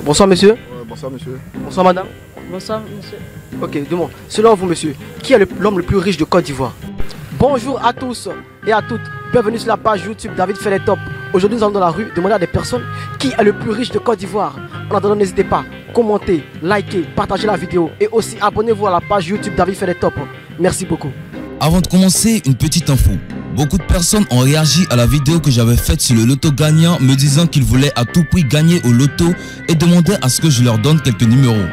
Bonsoir monsieur. Bonsoir monsieur. Bonsoir madame. Bonsoir, monsieur. Ok, demande. Selon vous monsieur, qui est l'homme le plus riche de Côte d'Ivoire? Bonjour à tous et à toutes. Bienvenue sur la page YouTube David fait les tops. Aujourd'hui nous allons dans la rue demander à des personnes qui est le plus riche de Côte d'Ivoire. En attendant, n'hésitez pas, commentez, likez, partagez la vidéo et aussi abonnez-vous à la page YouTube David fait les tops. Merci beaucoup. Avant de commencer, une petite info. Beaucoup de personnes ont réagi à la vidéo que j'avais faite sur le loto gagnant me disant qu'ils voulaient à tout prix gagner au loto et demandaient à ce que je leur donne quelques numéros.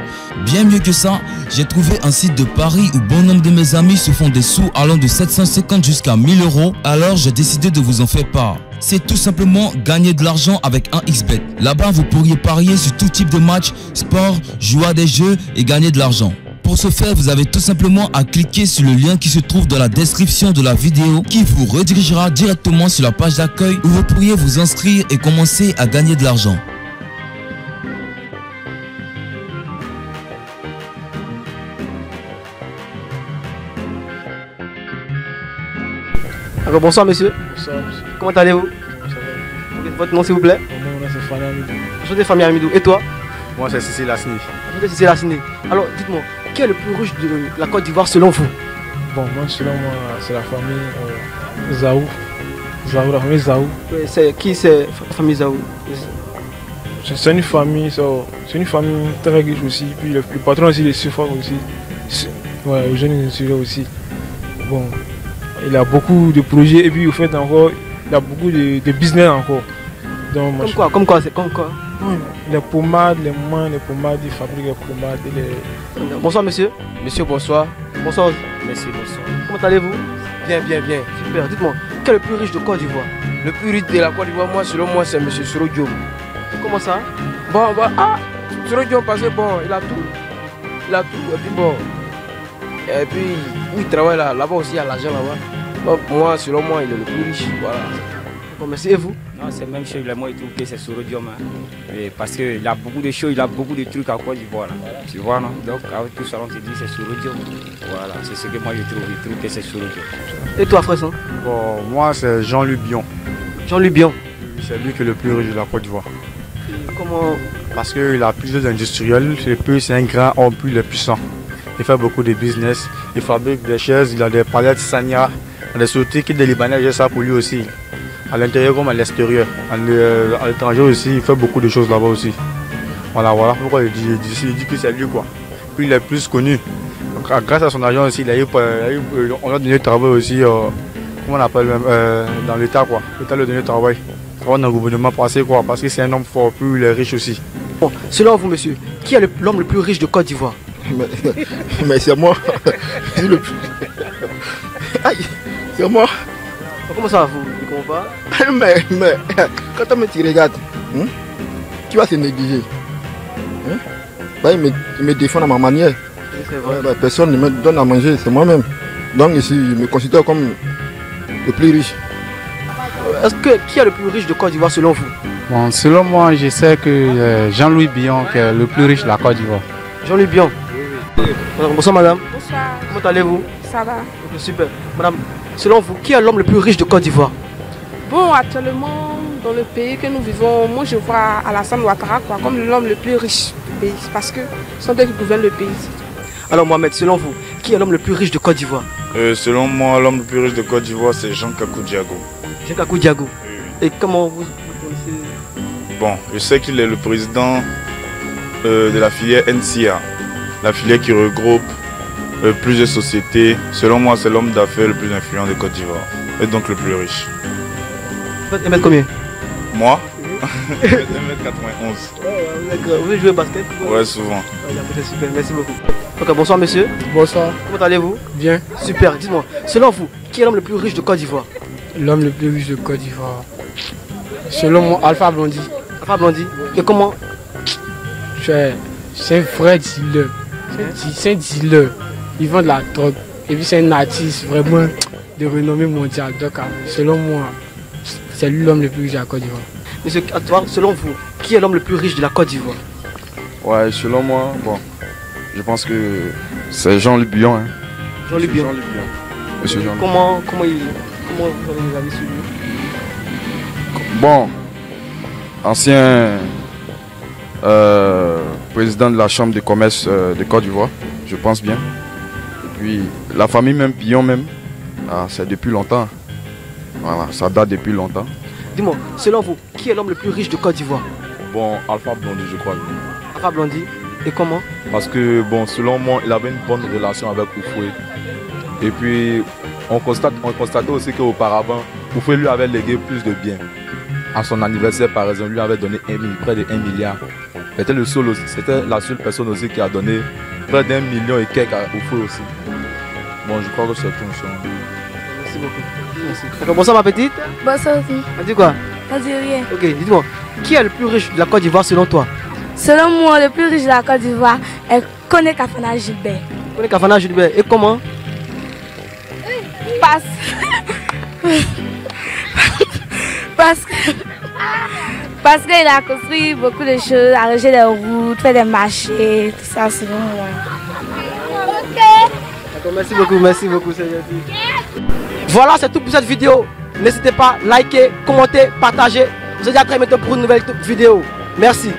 Bien mieux que ça, j'ai trouvé un site de paris où bon nombre de mes amis se font des sous allant de 750 jusqu'à 1000 euros, alors j'ai décidé de vous en faire part. C'est tout simplement gagner de l'argent avec un XBet. Là-bas, vous pourriez parier sur tout type de match, sport, jouer à des jeux et gagner de l'argent. Pour ce faire, vous avez tout simplement à cliquer sur le lien qui se trouve dans la description de la vidéo qui vous redirigera directement sur la page d'accueil où vous pourriez vous inscrire et commencer à gagner de l'argent. Alors, bonsoir monsieur. Bonsoir, monsieur. Comment allez-vous? Ça va. Votre nom s'il vous plaît? Mon nom, c'est Fana Amidou. Je suis des familles Amidou. Et toi? Moi c'est Cécile Lassini. Je suis Cécile Lassini. Alors dites-moi, qui est le plus riche de la Côte d'Ivoire selon vous? Bon, moi, selon moi, c'est la famille Zaou. Zaou, la famille Zaou. C'est qui c'est la famille Zaou? C'est une famille, très riche aussi. Puis le patron aussi, les surfaces aussi. Ouais, Eugène aussi. Bon, il a beaucoup de projets et puis au fait encore, il a beaucoup de business encore. Donc, Comme quoi, c'est comme quoi? Les pommades, les mains, les pommades, il fabrique les pommades. Bonsoir monsieur. Monsieur, bonsoir. Bonsoir. Merci, bonsoir. Comment allez-vous? Bien, bien, bien. Super. Dites-moi, quel est le plus riche de Côte d'Ivoire? Le plus riche de la Côte d'Ivoire, moi, selon moi, c'est monsieur Soro Diop. Comment ça? Bon, Soro Diop, parce que bon, il a tout. Il a tout. Et puis bon. Et puis, où il travaille là-bas aussi, il y a l'argent là-bas. Bon, moi, selon moi, il est le plus riche. Voilà. Bon, merci. Et vous? Non, c'est même chose, moi je trouve que c'est Soro Diop. Parce qu'il a beaucoup de choses, il a beaucoup de trucs à Côte d'Ivoire. Tu vois, non? Donc, avec tout ça, on se dit c'est Soro Diop. Voilà, c'est ce que moi je trouve que c'est Soro Diop. Et toi, frère? Bon, moi c'est Jean-Luc Bion. Jean-Luc Bion. C'est lui qui est le plus riche de la Côte d'Ivoire. Comment? Parce qu'il a plusieurs industriels, c'est un grand homme, plus il est puissant. Il fait beaucoup de business, il fabrique des chaises, il a des palettes Sanya, des sautés qui des Libanais, j'ai ça pour lui aussi. À l'intérieur comme à l'extérieur. À l'étranger aussi, il fait beaucoup de choses là-bas aussi. Voilà pourquoi il dit que c'est lui quoi. Puis il est plus connu. Donc, grâce à son argent aussi, on a donné le travail aussi, comment on appelle même, dans l'État quoi. L'État lui a donné le travail. Dans le gouvernement passé quoi, parce que c'est un homme fort, plus il est riche aussi. Bon, selon vous monsieur, qui est l'homme le plus riche de Côte d'Ivoire? Mais c'est moi. Aïe, c'est moi. Comment ça vous? Ne comprends pas? Mais quand tu me regardes, tu vas se négliger. Bah, il me défend à ma manière. C'est vrai. Bah, personne ne me donne à manger, c'est moi-même. Donc ici, je me considère comme le plus riche. Qui est le plus riche de Côte d'Ivoire selon vous? Bon, selon moi, je sais que Jean-Louis Bion qui est le plus riche de la Côte d'Ivoire. Jean-Luc Bion. Bonsoir madame. Bonsoir. Comment allez-vous? Ça va. Ok, super. Madame, selon vous, qui est l'homme le plus riche de Côte d'Ivoire? Bon, actuellement, dans le pays que nous vivons, moi je vois Alassane Ouattara comme l'homme le plus riche du pays. Parce que ce sont eux qui gouvernent le pays. Alors Mohamed, selon vous, qui est l'homme le plus riche de Côte d'Ivoire? Selon moi, l'homme le plus riche de Côte d'Ivoire, c'est Jean Kakou Diago. Jean Kakou Diago. Et comment vous connaissez? Bon, je sais qu'il est le président de la filière NCA, la filière qui regroupe plusieurs sociétés. Selon moi, c'est l'homme d'affaires le plus influent de Côte d'Ivoire et donc le plus riche. Vous faites 1m combien? Moi 1m91. Vous jouez au basket? Ouais, souvent. C'est super, merci beaucoup. Ok, bonsoir monsieur. Bonsoir. Comment allez-vous? Bien. Super, dites-moi, selon vous, qui est l'homme le plus riche de Côte d'Ivoire? L'homme le plus riche de Côte d'Ivoire. Selon moi, Alpha Blondy. Alpha Blondy. Et comment? C'est un vrai dealer. C'est un dealer. Il vend de la drogue. Et puis c'est un artiste vraiment de renommée mondiale. Donc selon moi, c'est lui l'homme le plus riche de la Côte d'Ivoire. Monsieur, selon vous, qui est l'homme le plus riche de la Côte d'Ivoire? Ouais, selon moi, bon, je pense que c'est Jean-Luc Bion. Hein. Jean-Luc Bion. Monsieur Jean-Luc. Comment vous avez des avis sur lui? Bon, ancien président de la chambre de commerce de Côte d'Ivoire, je pense bien. Et puis la famille même, Billon même, c'est depuis longtemps. Voilà, ça date depuis longtemps. Dis-moi, selon vous, qui est l'homme le plus riche de Côte d'Ivoire? Bon, Alpha Blondy, je crois. Alpha Blondy. Et comment? Parce que, bon, selon moi, il avait une bonne relation avec Oufoué. Et puis, on constatait aussi qu'auparavant, Oufoué lui avait légué plus de biens. À son anniversaire, par exemple, lui avait donné près de 1 milliard. C'était la seule personne aussi qui a donné près d'1 million et quelques à Oufoué aussi. Bon, je crois que c'est tout ça. Merci beaucoup. Merci. Bonsoir ma petite. Bonsoir. On dit quoi? On dit rien. Ok, dites-moi, qui est le plus riche de la Côte d'Ivoire selon toi? Selon moi, le plus riche de la Côte d'Ivoire est Koné Kafana Gilbert. Koné Kafana Gilbert. Et comment? Parce qu'il a construit beaucoup de choses, arrangé des routes, fait des marchés, tout ça selon moi. D'accord, merci beaucoup, c'est gentil. Voilà, c'est tout pour cette vidéo. N'hésitez pas à liker, commenter, partager. Je vous dis à très bientôt pour une nouvelle vidéo. Merci.